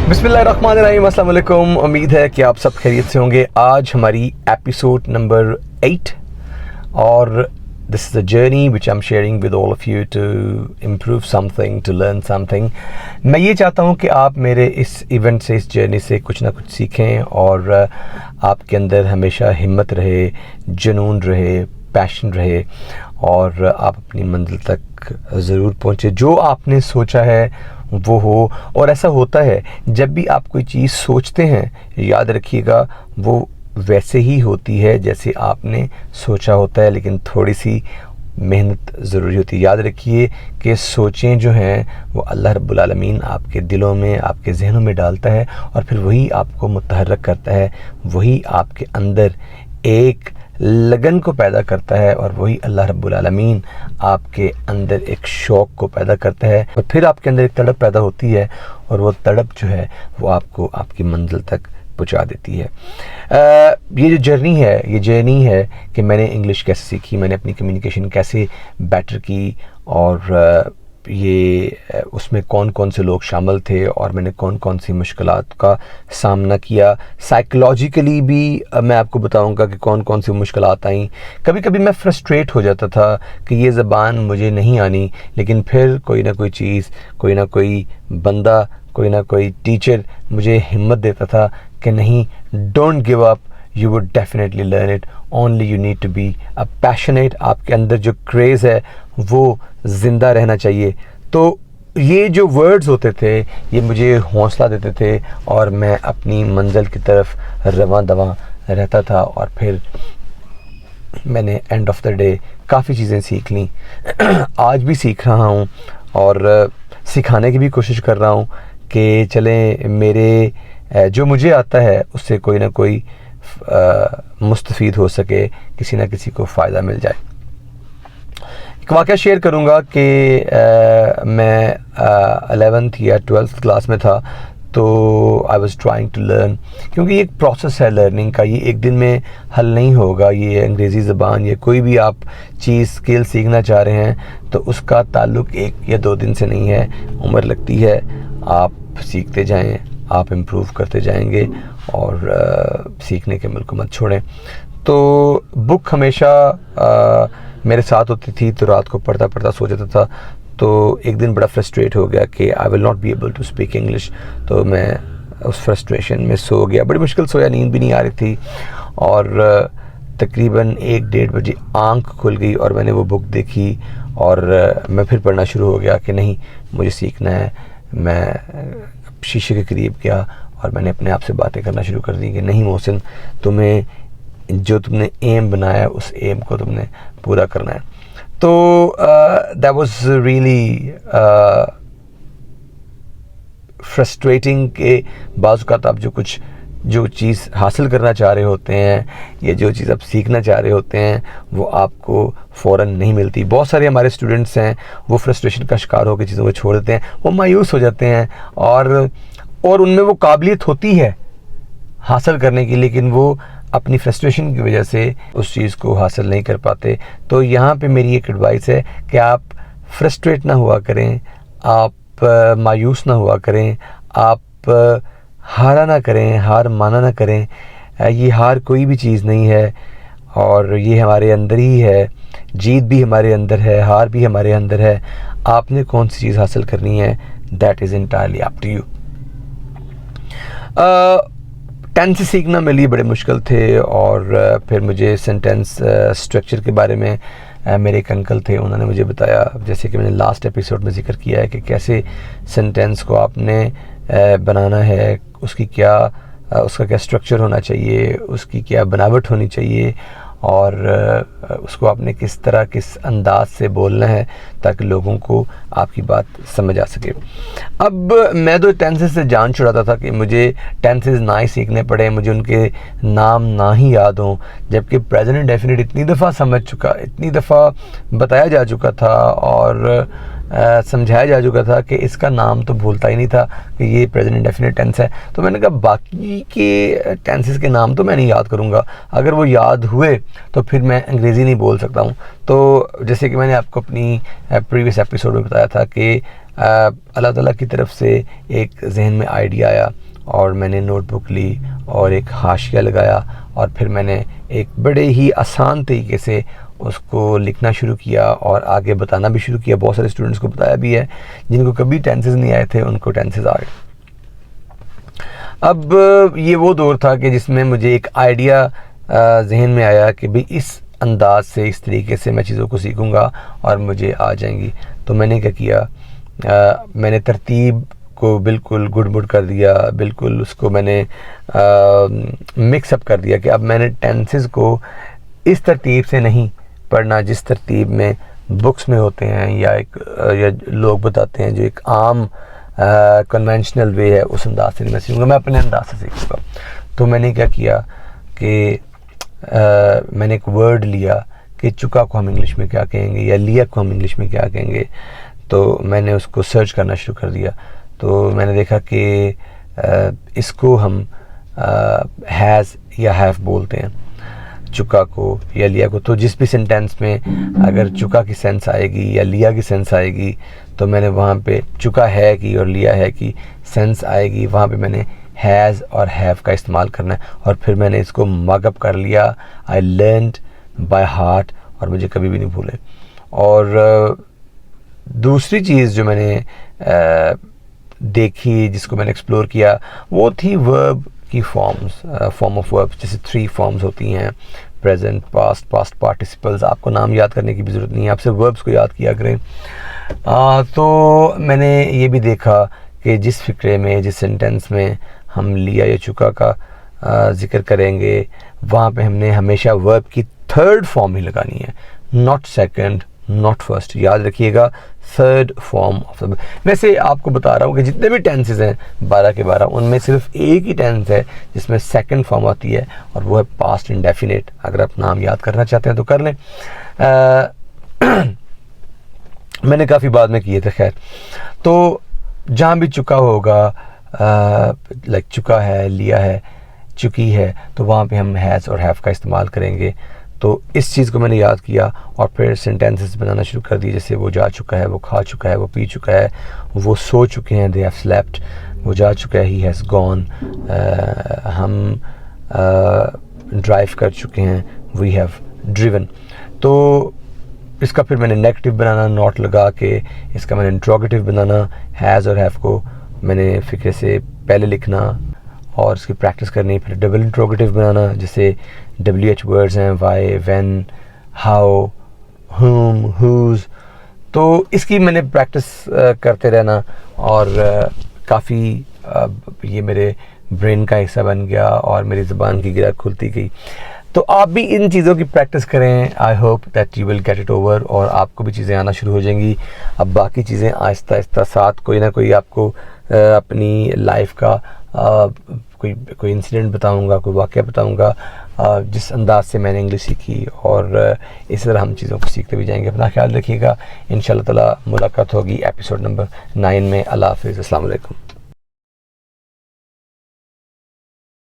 बिस्मिल्लाहिर्रहमानिर्रहीम, अस्सलाम वालेकुम। उम्मीद है कि आप सब खैरियत से होंगे। आज हमारी एपिसोड नंबर 8 और this is a journey which I am sharing with all of you to improve something, to learn something. मैं ये चाहता हूँ कि आप मेरे इस इवेंट से, इस जर्नी से कुछ ना कुछ सीखें और आपके अंदर हमेशा हिम्मत रहे, जुनून रहे, पैशन रहे और आप अपनी मंजिल तक ज़रूर पहुँचे। जो आपने सोचा है वो हो। और ऐसा होता है, जब भी आप कोई चीज़ सोचते हैं, याद रखिएगा वो वैसे ही होती है जैसे आपने सोचा होता है, लेकिन थोड़ी सी मेहनत ज़रूरी होती है। याद रखिए कि सोचें जो हैं वो अल्लाह रब्बुल आलमीन आपके दिलों में, आपके जहनों में डालता है और फिर वही आपको मुतहर्रिक करता है, वही आपके अंदर एक लगन को पैदा करता है और वही अल्लाह रब्बुल आलमीन आपके अंदर एक शौक़ को पैदा करता है और फिर आपके अंदर एक तड़प पैदा होती है और वो तड़प जो है वो आपको आपकी मंजिल तक पहुंचा देती है। ये जो जर्नी है कि मैंने इंग्लिश कैसे सीखी, मैंने अपनी कम्युनिकेशन कैसे बेटर की और ये उसमें कौन कौन से लोग शामिल थे और मैंने कौन कौन सी मुश्किलात का सामना किया। साइकोलॉजिकली भी मैं आपको बताऊंगा कि कौन कौन सी मुश्किलात आई। कभी कभी मैं फ्रस्ट्रेट हो जाता था कि ये ज़बान मुझे नहीं आनी, लेकिन फिर कोई ना कोई चीज़, कोई ना कोई बंदा, कोई ना कोई टीचर मुझे हिम्मत देता था कि नहीं, don't give up, you would definitely learn it, only you need to be a passionate। आपके अंदर जो क्रेज़ है वो ज़िंदा रहना चाहिए। तो ये जो वर्ड्स होते थे ये मुझे हौसला देते थे और मैं अपनी मंजिल की तरफ रवां दवां रहता था और फिर मैंने एंड ऑफ द डे काफ़ी चीज़ें सीख लीं। आज भी सीख रहा हूँ और सिखाने की भी कोशिश कर रहा हूँ कि चलें मेरे जो मुझे आता है उससे कोई ना कोई मुस्तफ़ीद हो सके, किसी ना किसी को फ़ायदा मिल जाए। एक वाक़या शेयर करूँगा कि मैं 11th या 12th क्लास में था, तो I was trying to learn, क्योंकि ये एक प्रोसेस है लर्निंग का, ये एक दिन में हल नहीं होगा। ये अंग्रेज़ी ज़बान या कोई भी आप चीज़ स्किल सीखना चाह रहे हैं तो उसका ताल्लुक़ 1 या 2 दिन से नहीं है, उम्र लगती है। आप सीखते जाएं, आप इम्प्रूव करते जाएंगे और सीखने के अमल को मत छोड़ें। तो बुक हमेशा मेरे साथ होती थी, तो रात को पढ़ता पढ़ता सो जाता था। तो एक दिन बड़ा फ्रस्ट्रेट हो गया कि I will not be able to speak English, तो मैं उस फ्रस्ट्रेशन में सो गया। बड़ी मुश्किल सोया, नींद भी नहीं आ रही थी और तकरीबन 1-1:30 बजे आँख खुल गई और मैंने वो बुक देखी और मैं फिर पढ़ना शुरू हो गया कि नहीं, मुझे सीखना है। मैं शीशे के करीब गया और मैंने अपने आप से बातें करना शुरू कर दी कि नहीं मोहसिन, तुम्हें जो तुमने एम बनाया उस एम को तुमने पूरा करना है। तो दैट वाज रियली फ्रस्ट्रेटिंग के बाज़ औक़ात आप जो चीज़ हासिल करना चाह रहे होते हैं या जो चीज़ आप सीखना चाह रहे होते हैं वो आपको फ़ौरन नहीं मिलती। बहुत सारे हमारे स्टूडेंट्स हैं वो फ्रस्ट्रेशन का शिकार होकर चीज़ों को छोड़ देते हैं, वो मायूस हो जाते हैं और उनमें वो काबिलियत होती है हासिल करने की, लेकिन वो अपनी फ्रस्ट्रेशन की वजह से उस चीज़ को हासिल नहीं कर पाते। तो यहाँ पे मेरी एक एडवाइस है कि आप फ्रस्ट्रेट ना हुआ करें, आप मायूस ना हुआ करें, आप हारा ना करें, हार माना ना करें। ये हार कोई भी चीज़ नहीं है और ये हमारे अंदर ही है। जीत भी हमारे अंदर है, हार भी हमारे अंदर है। आपने कौन सी चीज़ हासिल करनी है, that is entirely up to you. Tense सीखना मेरे लिए बड़े मुश्किल थे और फिर मुझे सेंटेंस स्ट्रक्चर के बारे में मेरे एक अंकल थे, उन्होंने मुझे बताया, जैसे कि मैंने लास्ट एपिसोड में जिक्र किया है कि कैसे सेंटेंस को आपने बनाना है, उसका क्या स्ट्रक्चर होना चाहिए, उसकी क्या बनावट होनी चाहिए और उसको आपने किस तरह, किस अंदाज से बोलना है ताकि लोगों को आपकी बात समझ आ सके। अब मैं तो टेंसेस से जान छुड़ाता था कि मुझे टेंसेस ना ही सीखने पड़े, मुझे उनके नाम ना ही याद हों, जबकि प्रेजेंट डेफिनेट इतनी दफ़ा समझ चुका, इतनी दफ़ा बताया जा चुका था और समझाया जा चुका था कि इसका नाम तो भूलता ही नहीं था कि ये प्रेजेंट इंडेफिनिट टेंस है। तो मैंने कहा बाकी के टेंसेस के नाम तो मैं नहीं याद करूँगा, अगर वो याद हुए तो फिर मैं अंग्रेज़ी नहीं बोल सकता हूँ। तो जैसे कि मैंने आपको अपनी प्रीवियस एपिसोड में बताया था कि अल्लाह ताला की तरफ से एक जहन में आइडिया आया और मैंने नोटबुक ली और एक हाशिया लगाया और फिर मैंने एक बड़े ही आसान तरीके से उसको लिखना शुरू किया और आगे बताना भी शुरू किया। बहुत सारे स्टूडेंट्स को बताया भी है, जिनको कभी टेंसेस नहीं आए थे उनको टेंसेस आ गए। अब ये वो दौर था कि जिसमें मुझे एक आइडिया जहन में आया कि भाई इस अंदाज से, इस तरीके से मैं चीज़ों को सीखूंगा और मुझे आ जाएंगी। तो मैंने क्या किया, मैंने तरतीब को बिल्कुल गुड़मुड़ कर दिया, बिल्कुल उसको मैंने मिक्सअप कर दिया कि अब मैंने टेंसेस को इस तरतीब से नहीं पढ़ना जिस तरतीब में बुक्स में होते हैं या लोग बताते हैं, जो एक आम कन्वेंशनल वे है, उस अंदाज से नहीं मैं सीखूँगा, मैं अपने अंदाज से सीखूँगा। तो मैंने क्या किया कि मैंने एक वर्ड लिया कि चुका को हम इंग्लिश में क्या कहेंगे या लिया को हम इंग्लिश में क्या कहेंगे। तो मैंने उसको सर्च करना शुरू कर दिया। तो मैंने देखा कि इसको हम हैज़ या हैव बोलते हैं, चुका को या लिया को। तो जिस भी सेंटेंस में अगर चुका की सेंस आएगी या लिया की सेंस आएगी तो मैंने वहाँ पे चुका है की और लिया है की सेंस आएगी, वहाँ पे मैंने हैज़ और हैव का इस्तेमाल करना है। और फिर मैंने इसको मगअप कर लिया, आई लर्नड बाय हार्ट, और मुझे कभी भी नहीं भूले। और दूसरी चीज़ जो मैंने देखी, जिसको मैंने एक्सप्लोर किया, वो थी वर्ब की फॉर्म्स, फॉर्म ऑफ वर्ब। जैसे 3 फॉर्म्स होती हैं, प्रेजेंट, पास्ट, पास्ट पार्टिसिपल्स। आपको नाम याद करने की भी ज़रूरत नहीं है, आप सिर्फ वर्ब्स को याद किया करें। तो मैंने ये भी देखा कि जिस फ़िक्रे में, जिस सेंटेंस में हम लिया या चुका का ज़िक्र करेंगे, वहाँ पे हमने हमेशा वर्ब की 3rd फॉर्म ही लगानी है, नॉट सेकंड, नॉट फर्स्ट। याद रखिएगा, 3rd फॉर्म ऑफ द। वैसे आपको बता रहा हूँ कि जितने भी टेंसेस हैं 12 के 12, उनमें सिर्फ एक ही टेंस है जिसमें 2nd फॉर्म आती है, और वो है पास्ट इंडेफिनिट। अगर आप नाम याद करना चाहते हैं तो कर लें। मैंने काफ़ी बाद में किए थे, खैर। तो जहाँ भी चुका होगा, लाइक चुका है, लिया है, चुकी है, तो वहाँ पे हम हैज़ और हैव का इस्तेमाल करेंगे। तो इस चीज़ को मैंने याद किया और फिर सेंटेंसेस बनाना शुरू कर दिए। जैसे वो जा चुका है, वो खा चुका है, वो पी चुका है, वो सो चुके हैं, दे हैव स्लेप्ट, वो जा चुका है, ही हैज़ गॉन, हम ड्राइव कर चुके हैं, वी हैव ड्रिवन। तो इसका फिर मैंने नेगेटिव बनाना, नॉट लगा के। इसका मैंने इंट्रोगेटिव बनाना, हैज़ और हैव को मैंने फ़िक्रे से पहले लिखना और इसकी प्रैक्टिस करनी। फिर डबल इंट्रोगेटिव बनाना, जैसे WH वर्ड्स हैं, why, when, how, whom, whose। तो इसकी मैंने प्रैक्टिस करते रहना और काफ़ी ये मेरे ब्रेन का हिस्सा बन गया और मेरी ज़ुबान की गिरा खुलती गई। तो आप भी इन चीज़ों की प्रैक्टिस करें। I hope that you will get it over और आपको भी चीज़ें आना शुरू हो जाएंगी। अब बाकी चीज़ें आहिस्ता आहिस्ता साथ कोई ना कोई आपको अपनी लाइफ का कोई इंसिडेंट बताऊंगा, कोई वाक़या बताऊंगा, जिस अंदाज से मैंने इंग्लिश सीखी, और इस तरह हम चीज़ों को सीखते भी जाएंगे। अपना ख्याल रखिएगा। इंशाअल्लाह ताला मुलाकात होगी एपिसोड नंबर 9 में। अल्लाह हाफ़िज़, अस्सलाम वालेकुम।